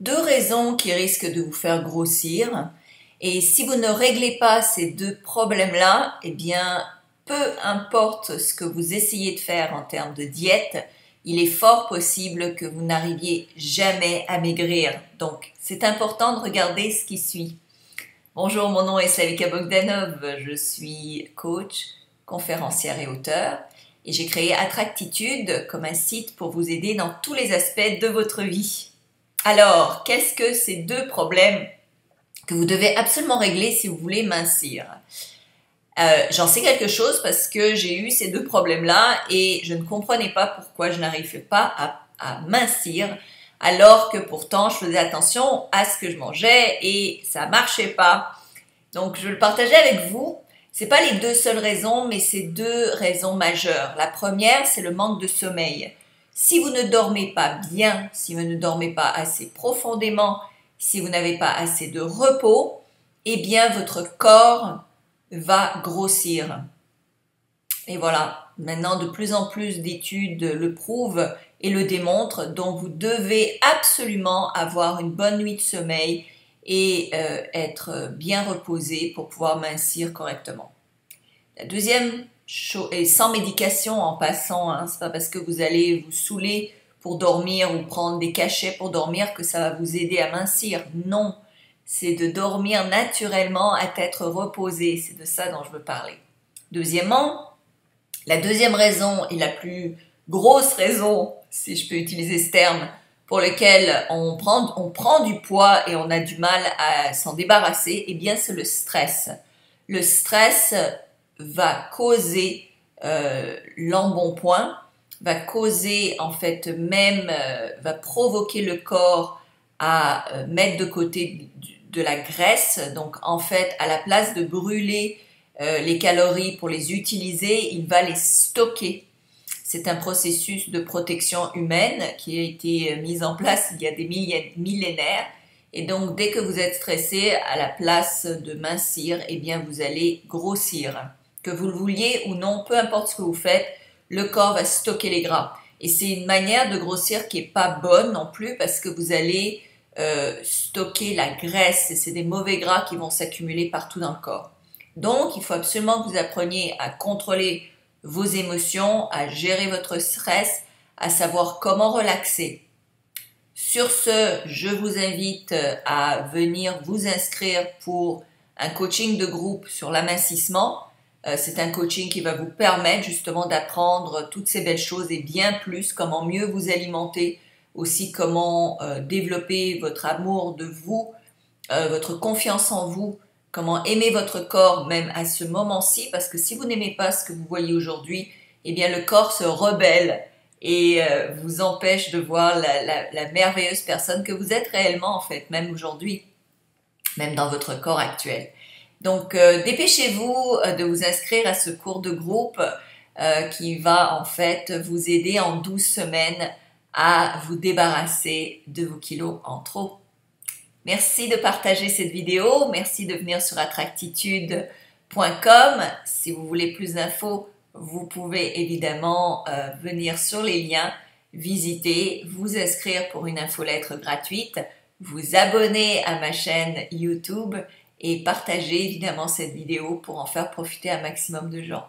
deux raisons qui risquent de vous faire grossir. Et si vous ne réglez pas ces deux problèmes-là, eh bien, peu importe ce que vous essayez de faire en termes de diète, il est fort possible que vous n'arriviez jamais à maigrir. Donc, c'est important de regarder ce qui suit. Bonjour, mon nom est Slavika Bogdanov, je suis coach, conférencière et auteur. Et j'ai créé Attractitude comme un site pour vous aider dans tous les aspects de votre vie. Alors, qu'est-ce que ces deux problèmes que vous devez absolument régler si vous voulez mincir? J'en sais quelque chose parce que j'ai eu ces deux problèmes-là et je ne comprenais pas pourquoi je n'arrivais pas à mincir alors que pourtant je faisais attention à ce que je mangeais et ça marchait pas. Donc, je vais le partager avec vous. C'est pas les deux seules raisons, mais c'est deux raisons majeures. La première, c'est le manque de sommeil. Si vous ne dormez pas bien, si vous ne dormez pas assez profondément, si vous n'avez pas assez de repos, eh bien, votre corps va grossir. Et voilà, maintenant, de plus en plus d'études le prouvent et le démontrent. Donc, vous devez absolument avoir une bonne nuit de sommeil et être bien reposé pour pouvoir mincir correctement. La deuxième chose, et sans médication en passant, hein, c'est pas parce que vous allez vous saouler pour dormir ou prendre des cachets pour dormir que ça va vous aider à mincir. Non, c'est de dormir naturellement à tête reposée, c'est de ça dont je veux parler. Deuxièmement, la deuxième raison et la plus grosse raison, si je peux utiliser ce terme, pour lequel on prend du poids et on a du mal à s'en débarrasser, eh bien c'est le stress. Le stress va causer l'embonpoint, va causer en fait même, va provoquer le corps à mettre de côté de la graisse. Donc en fait, à la place de brûler les calories pour les utiliser, il va les stocker. C'est un processus de protection humaine qui a été mis en place il y a des millénaires. Et donc, dès que vous êtes stressé, à la place de mincir, eh bien, vous allez grossir. Que vous le vouliez ou non, peu importe ce que vous faites, le corps va stocker les gras. Et c'est une manière de grossir qui est pas bonne non plus parce que vous allez stocker la graisse et c'est des mauvais gras qui vont s'accumuler partout dans le corps. Donc, il faut absolument que vous appreniez à contrôler vos émotions, à gérer votre stress, à savoir comment relaxer. Sur ce, je vous invite à venir vous inscrire pour un coaching de groupe sur l'amincissement. C'est un coaching qui va vous permettre justement d'apprendre toutes ces belles choses et bien plus, comment mieux vous alimenter, aussi comment développer votre amour de vous, votre confiance en vous, comment aimer votre corps même à ce moment-ci, parce que si vous n'aimez pas ce que vous voyez aujourd'hui, eh bien le corps se rebelle et vous empêche de voir la merveilleuse personne que vous êtes réellement en fait, même aujourd'hui, même dans votre corps actuel. Donc dépêchez-vous de vous inscrire à ce cours de groupe qui va en fait vous aider en 12 semaines à vous débarrasser de vos kilos en trop. Merci de partager cette vidéo, merci de venir sur attractitude.com. Si vous voulez plus d'infos, vous pouvez évidemment venir sur les liens, visiter, vous inscrire pour une infolettre gratuite, vous abonner à ma chaîne YouTube et partager évidemment cette vidéo pour en faire profiter un maximum de gens.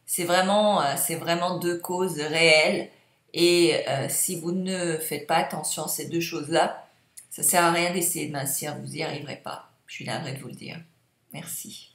C'est vraiment deux causes réelles et si vous ne faites pas attention à ces deux choses-là, ça sert à rien d'essayer de mincir, vous n'y arriverez pas. Je suis navrée de vous le dire. Merci.